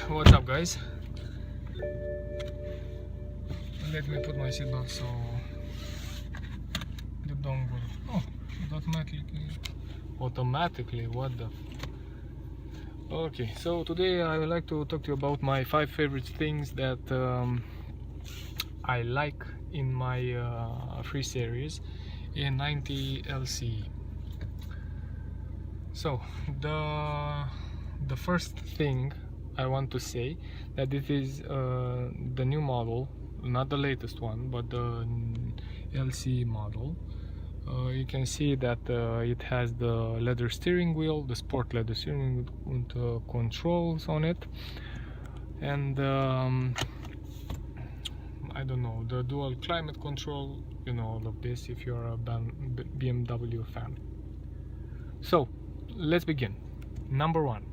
What's up, guys? Let me put my seatbelt so the dongle. Oh, it automatically. What the? Okay, so today I would like to talk to you about my 5 favorite things that I like in my free series e90 LCI. So the first thing I want to say that it is the new model, not the latest one, but the LCI model. You can see that it has the leather steering wheel, the sport leather steering wheel with controls on it, and I don't know, the dual climate control, you know, all of this if you're a BMW fan. So let's begin. Number 1.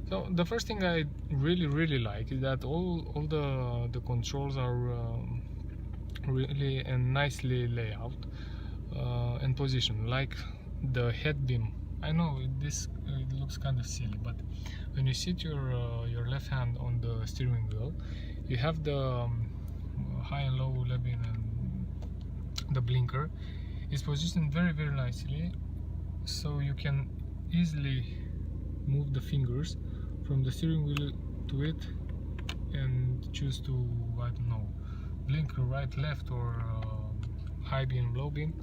So the first thing I really like is that all the controls are really and nicely laid out and positioned. Like the head beam. I know it looks kind of silly, but when you sit your left hand on the steering wheel, you have the high and low level and the blinker is positioned very nicely, so you can easily move the fingers from the steering wheel to it and choose to, I don't know, blinker right, left, or high beam, low beam.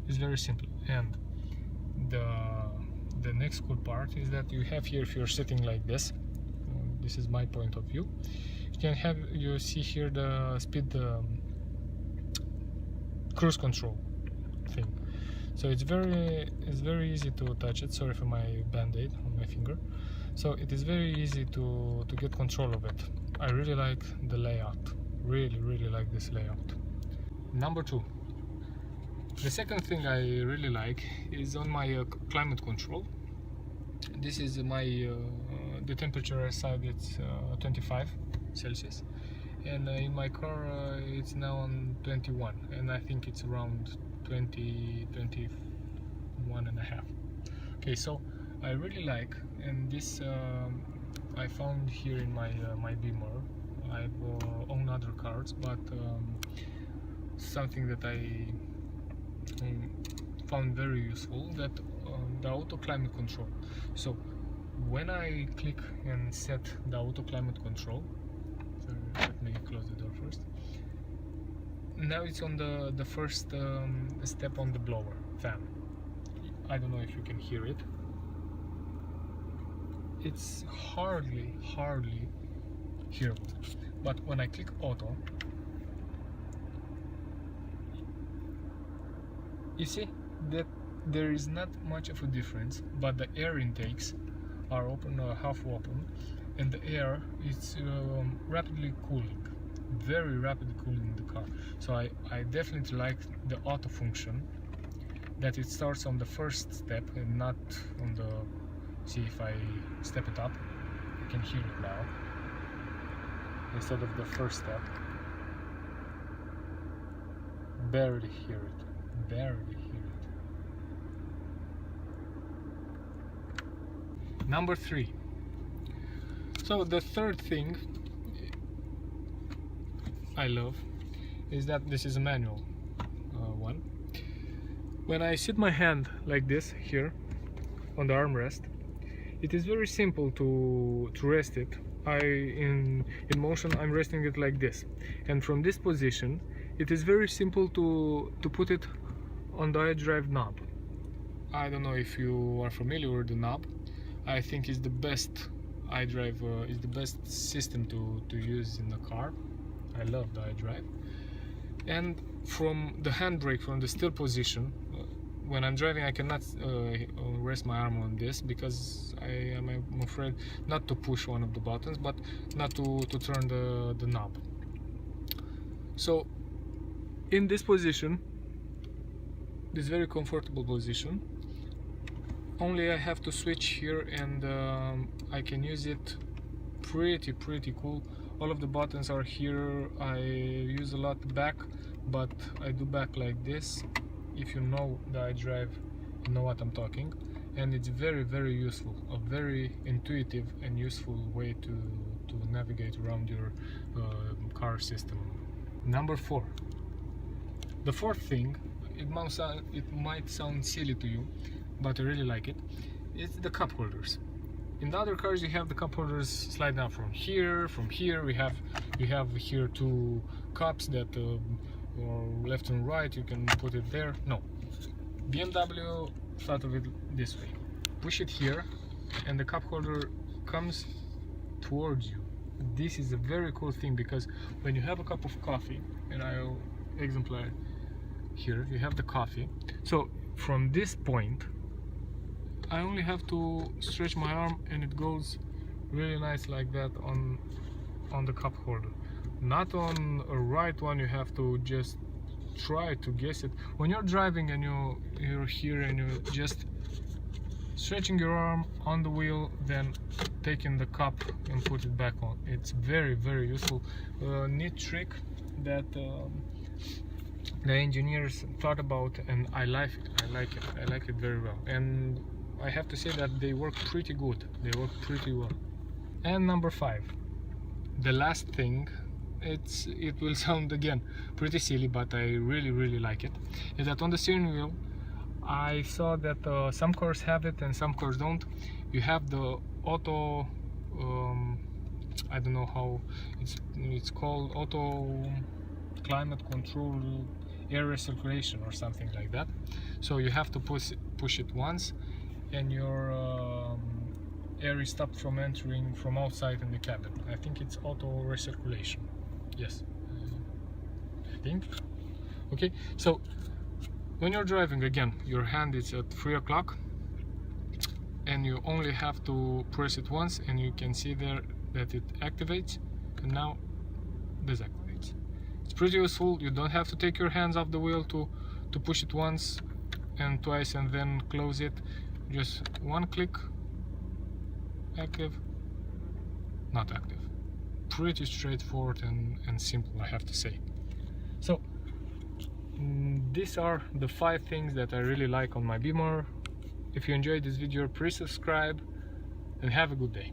Is very simple. And the next cool part is that you have here, if you're sitting like this, this is my point of view, you see here the speed cruise control thing. So it's very easy to touch it. Sorry for my band-aid on my finger. So it is very easy to get control of it. I really like the layout. Really like this layout. Number 2. The second thing I really like is on my climate control. This is my the temperature outside, it's 25 Celsius, and in my car it's now on 21, and I think it's around 21 and a half. Okay, so I really like, and this I found here in my Beamer. I've owned other cars, but something that I found very useful, that the auto climate control. So when I click and set the auto climate control, so let me close the door first. Now it's on the first step on the blower fan. I don't know if you can hear it. It's hardly hearable. But when I click auto, you see that there is not much of a difference, but the air intakes are open or half open, and the air is rapidly cooling, very rapidly cooling the car. So I definitely like the auto function, that it starts on the first step and not on the, see if I step it up, you can hear it now, instead of the first step. Barely hear it, barely hear it. Number 3. So the third thing I love is that this is a manual one. When I sit my hand like this here on the armrest, it is very simple to rest it. In motion I'm resting it like this, and from this position it is very simple to put it on the iDrive knob. I don't know if you are familiar with the knob. I think it's the best iDrive, is the best system to use in the car. I love the iDrive. And from the handbrake, from the still position, when I'm driving I cannot rest my arm on this, because I'm afraid not to push one of the buttons, but not to turn the knob. So in this position, this very comfortable position, only I have to switch here, and I can use it pretty cool. All of the buttons are here. I use a lot back, but I do back like this. If you know the iDrive, you know what I'm talking. and it's very useful, a very intuitive and useful way to navigate around your car system. Number 4. The fourth thing, it might sound silly to you, but I really like it. It's the cup holders. In the other cars you have the cup holders slide down from here. You have here 2 cups that left and right, you can put it there. No, BMW thought of it this way. Push it here and the cup holder comes towards you. This is a very cool thing, because when you have a cup of coffee, and I'll exemplify here, you have the coffee, so from this point I only have to stretch my arm and it goes really nice like that on the cup holder. Not on a right one, you have to just try to guess it. When you're driving and you're here and you're just stretching your arm on the wheel, then taking the cup and put it back on. It's very useful. Neat trick that the engineers thought about, and I like it very well. And I have to say that they work pretty good. They work pretty well. And number 5, the last thing, it will sound again pretty silly, but I really like it, is that on the steering wheel I saw that some cars have it and some cars don't. You have the auto I don't know how it's called, auto climate control air recirculation or something like that. So you have to push it once and your air is stopped from entering from outside in the cabin. I think it's auto recirculation. Yes, I think. Okay, so when you're driving, again, your hand is at 3 o'clock and you only have to press it once, and you can see there that it activates and now deactivates. It's pretty useful. You don't have to take your hands off the wheel to push it once and twice and then close it. Just one click, active, not active. Pretty straightforward and simple, I have to say. So these are the 5 things that I really like on my Beamer. If you enjoyed this video, please subscribe and have a good day.